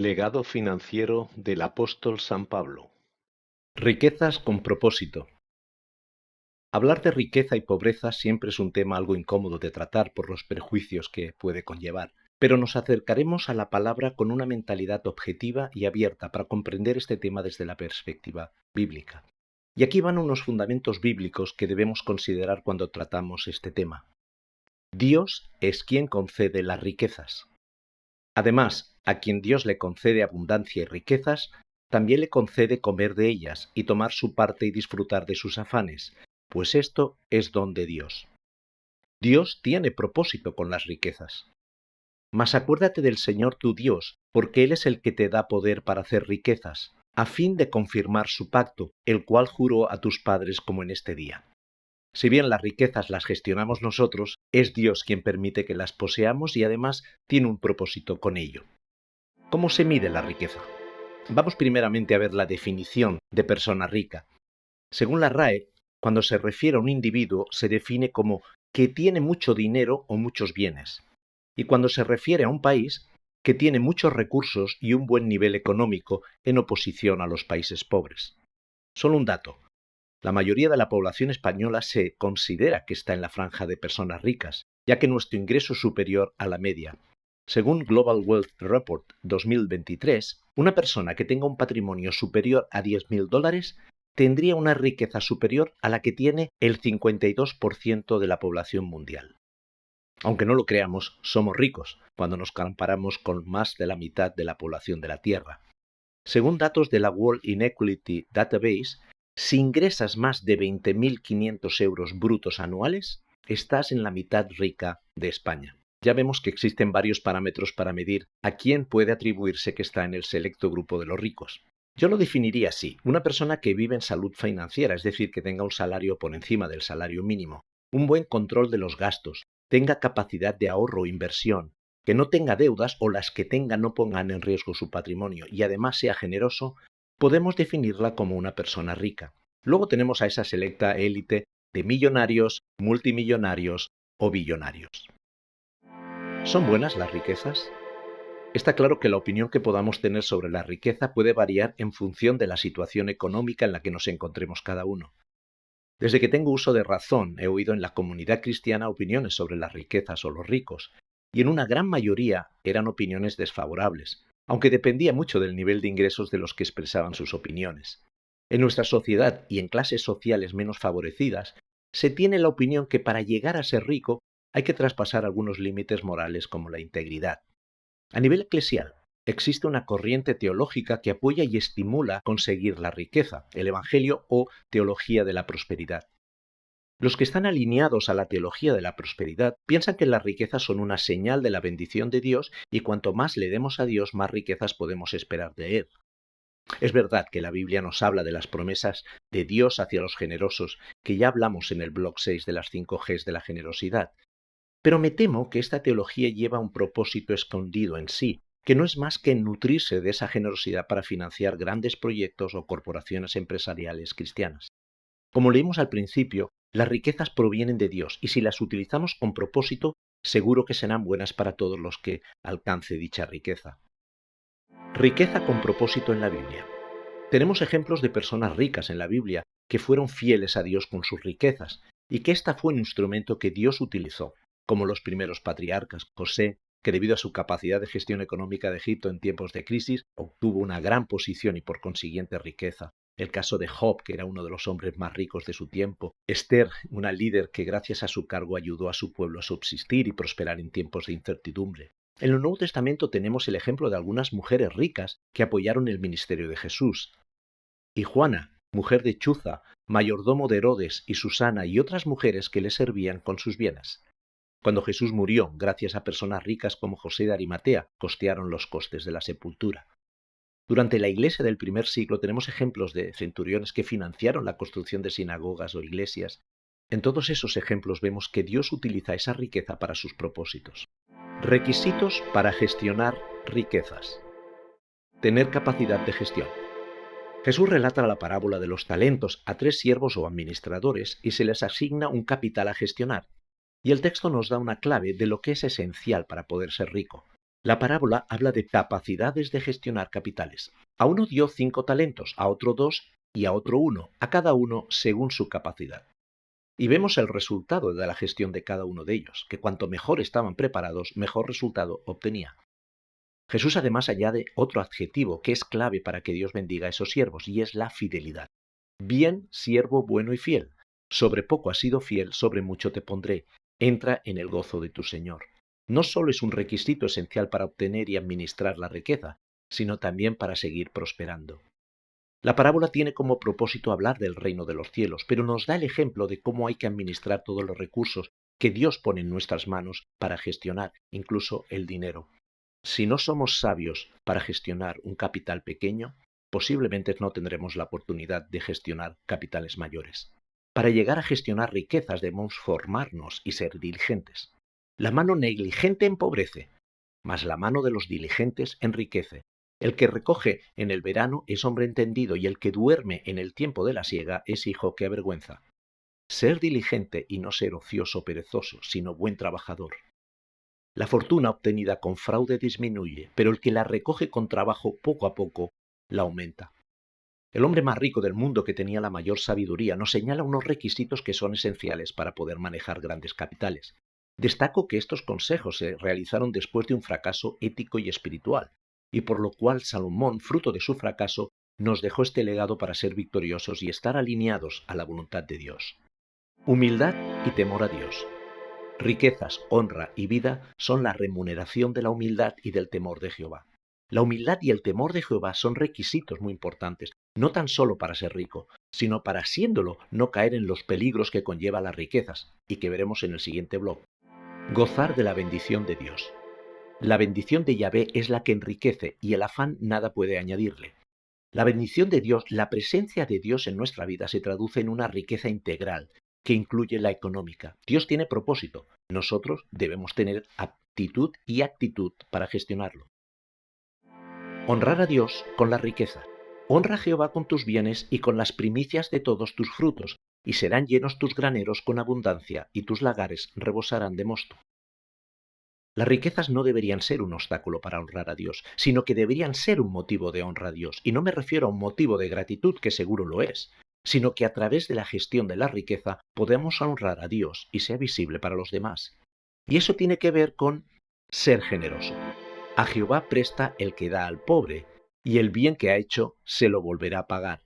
Legado financiero del apóstol San Pablo. Riquezas con propósito. Hablar de riqueza y pobreza siempre es un tema algo incómodo de tratar por los prejuicios que puede conllevar, pero nos acercaremos a la palabra con una mentalidad objetiva y abierta para comprender este tema desde la perspectiva bíblica. Y aquí van unos fundamentos bíblicos que debemos considerar cuando tratamos este tema. Dios es quien concede las riquezas. Además, a quien Dios le concede abundancia y riquezas, también le concede comer de ellas y tomar su parte y disfrutar de sus afanes, pues esto es don de Dios. Dios tiene propósito con las riquezas. Mas acuérdate del Señor tu Dios, porque Él es el que te da poder para hacer riquezas, a fin de confirmar su pacto, el cual juró a tus padres como en este día. Si bien las riquezas las gestionamos nosotros, es Dios quien permite que las poseamos y además tiene un propósito con ello. ¿Cómo se mide la riqueza? Vamos primeramente a ver la definición de persona rica. Según la RAE, cuando se refiere a un individuo se define como que tiene mucho dinero o muchos bienes. Y cuando se refiere a un país, que tiene muchos recursos y un buen nivel económico en oposición a los países pobres. Solo un dato. La mayoría de la población española se considera que está en la franja de personas ricas, ya que nuestro ingreso es superior a la media. Según Global Wealth Report 2023, una persona que tenga un patrimonio superior a $10.000 tendría una riqueza superior a la que tiene el 52% de la población mundial. Aunque no lo creamos, somos ricos cuando nos comparamos con más de la mitad de la población de la Tierra. Según datos de la World Inequality Database, si ingresas más de 20.500 euros brutos anuales, estás en la mitad rica de España. Ya vemos que existen varios parámetros para medir a quién puede atribuirse que está en el selecto grupo de los ricos. Yo lo definiría así: una persona que vive en salud financiera, es decir, que tenga un salario por encima del salario mínimo, un buen control de los gastos, tenga capacidad de ahorro o inversión, que no tenga deudas o las que tenga no pongan en riesgo su patrimonio y además sea generoso, podemos definirla como una persona rica. Luego tenemos a esa selecta élite de millonarios, multimillonarios o billonarios. ¿Son buenas las riquezas? Está claro que la opinión que podamos tener sobre la riqueza puede variar en función de la situación económica en la que nos encontremos cada uno. Desde que tengo uso de razón, he oído en la comunidad cristiana opiniones sobre las riquezas o los ricos, y en una gran mayoría eran opiniones desfavorables, aunque dependía mucho del nivel de ingresos de los que expresaban sus opiniones. En nuestra sociedad y en clases sociales menos favorecidas, se tiene la opinión que para llegar a ser rico hay que traspasar algunos límites morales como la integridad. A nivel eclesial, existe una corriente teológica que apoya y estimula conseguir la riqueza, el Evangelio o teología de la prosperidad. Los que están alineados a la teología de la prosperidad piensan que las riquezas son una señal de la bendición de Dios y cuanto más le demos a Dios, más riquezas podemos esperar de Él. Es verdad que la Biblia nos habla de las promesas de Dios hacia los generosos, que ya hablamos en el blog 6 de las 5 Gs de la generosidad. Pero me temo que esta teología lleva un propósito escondido en sí, que no es más que nutrirse de esa generosidad para financiar grandes proyectos o corporaciones empresariales cristianas. Como leímos al principio, las riquezas provienen de Dios y si las utilizamos con propósito, seguro que serán buenas para todos los que alcance dicha riqueza. Riqueza con propósito en la Biblia. Tenemos ejemplos de personas ricas en la Biblia que fueron fieles a Dios con sus riquezas y que esta fue un instrumento que Dios utilizó, como los primeros patriarcas. José, que debido a su capacidad de gestión económica de Egipto en tiempos de crisis, obtuvo una gran posición y por consiguiente riqueza. El caso de Job, que era uno de los hombres más ricos de su tiempo. Esther, una líder que gracias a su cargo ayudó a su pueblo a subsistir y prosperar en tiempos de incertidumbre. En el Nuevo Testamento tenemos el ejemplo de algunas mujeres ricas que apoyaron el ministerio de Jesús. Y Juana, mujer de Chuza, mayordomo de Herodes, y Susana y otras mujeres que le servían con sus bienes. Cuando Jesús murió, gracias a personas ricas como José de Arimatea, costearon los costes de la sepultura. Durante la Iglesia del primer siglo tenemos ejemplos de centuriones que financiaron la construcción de sinagogas o iglesias. En todos esos ejemplos vemos que Dios utiliza esa riqueza para sus propósitos. Requisitos para gestionar riquezas. Tener capacidad de gestión. Jesús relata la parábola de los talentos a 3 siervos o administradores y se les asigna un capital a gestionar. Y el texto nos da una clave de lo que es esencial para poder ser rico: La parábola habla de capacidades de gestionar capitales. A uno dio 5 talentos, a otro 2 y a otro 1, a cada uno según su capacidad. Y vemos el resultado de la gestión de cada uno de ellos, que cuanto mejor estaban preparados, mejor resultado obtenía. Jesús además añade otro adjetivo que es clave para que Dios bendiga a esos siervos, y es la fidelidad. Bien, siervo bueno y fiel. Sobre poco has sido fiel, sobre mucho te pondré. Entra en el gozo de tu Señor. No solo es un requisito esencial para obtener y administrar la riqueza, sino también para seguir prosperando. La parábola tiene como propósito hablar del reino de los cielos, pero nos da el ejemplo de cómo hay que administrar todos los recursos que Dios pone en nuestras manos para gestionar, incluso el dinero. Si no somos sabios para gestionar un capital pequeño, posiblemente no tendremos la oportunidad de gestionar capitales mayores. Para llegar a gestionar riquezas debemos formarnos y ser diligentes. La mano negligente empobrece, mas la mano de los diligentes enriquece. El que recoge en el verano es hombre entendido, y el que duerme en el tiempo de la siega es hijo que avergüenza. Ser diligente y no ser ocioso perezoso, sino buen trabajador. La fortuna obtenida con fraude disminuye, pero el que la recoge con trabajo poco a poco la aumenta. El hombre más rico del mundo, que tenía la mayor sabiduría, nos señala unos requisitos que son esenciales para poder manejar grandes capitales. Destaco que estos consejos se realizaron después de un fracaso ético y espiritual, y por lo cual Salomón, fruto de su fracaso, nos dejó este legado para ser victoriosos y estar alineados a la voluntad de Dios. Humildad y temor a Dios. Riquezas, honra y vida son la remuneración de la humildad y del temor de Jehová. La humildad y el temor de Jehová son requisitos muy importantes, no tan solo para ser rico, sino para, siéndolo, no caer en los peligros que conlleva las riquezas, y que veremos en el siguiente blog. Gozar de la bendición de Dios. La bendición de Yahvé es la que enriquece, y el afán nada puede añadirle. La bendición de Dios, la presencia de Dios en nuestra vida, se traduce en una riqueza integral, que incluye la económica. Dios tiene propósito. Nosotros debemos tener aptitud y actitud para gestionarlo. Honrar a Dios con la riqueza. Honra a Jehová con tus bienes y con las primicias de todos tus frutos, y serán llenos tus graneros con abundancia, y tus lagares rebosarán de mosto. Las riquezas no deberían ser un obstáculo para honrar a Dios, sino que deberían ser un motivo de honra a Dios. Y no me refiero a un motivo de gratitud, que seguro lo es, sino que a través de la gestión de la riqueza podemos honrar a Dios y sea visible para los demás. Y eso tiene que ver con ser generoso. A Jehová presta el que da al pobre, y el bien que ha hecho se lo volverá a pagar.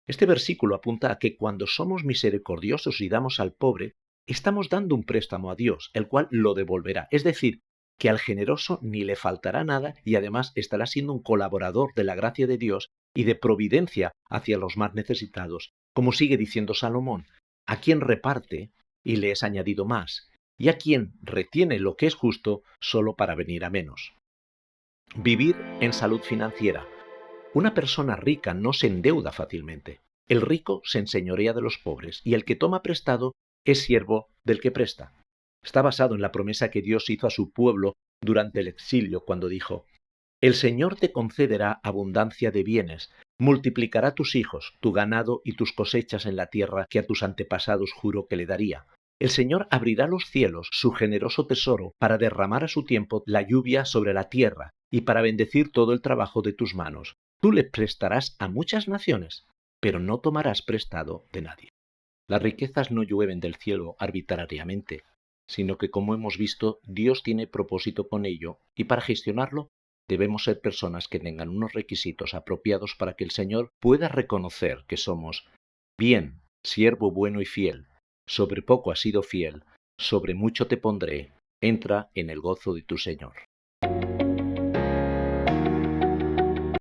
Este versículo apunta a que cuando somos misericordiosos y damos al pobre, estamos dando un préstamo a Dios, el cual lo devolverá. Es decir, que al generoso ni le faltará nada, y además estará siendo un colaborador de la gracia de Dios y de providencia hacia los más necesitados. Como sigue diciendo Salomón, a quien reparte y le es añadido más, y a quien retiene lo que es justo solo para venir a menos. Vivir en salud financiera. Una persona rica no se endeuda fácilmente. El rico se enseñorea de los pobres, y el que toma prestado es siervo del que presta. Está basado en la promesa que Dios hizo a su pueblo durante el exilio, cuando dijo: El Señor te concederá abundancia de bienes, multiplicará tus hijos, tu ganado y tus cosechas en la tierra que a tus antepasados juró que le daría. El Señor abrirá los cielos, su generoso tesoro, para derramar a su tiempo la lluvia sobre la tierra y para bendecir todo el trabajo de tus manos. Tú le prestarás a muchas naciones, pero no tomarás prestado de nadie. Las riquezas no llueven del cielo arbitrariamente, sino que, como hemos visto, Dios tiene propósito con ello, y para gestionarlo debemos ser personas que tengan unos requisitos apropiados para que el Señor pueda reconocer que somos: bien, siervo bueno y fiel, sobre poco has sido fiel, sobre mucho te pondré, entra en el gozo de tu Señor.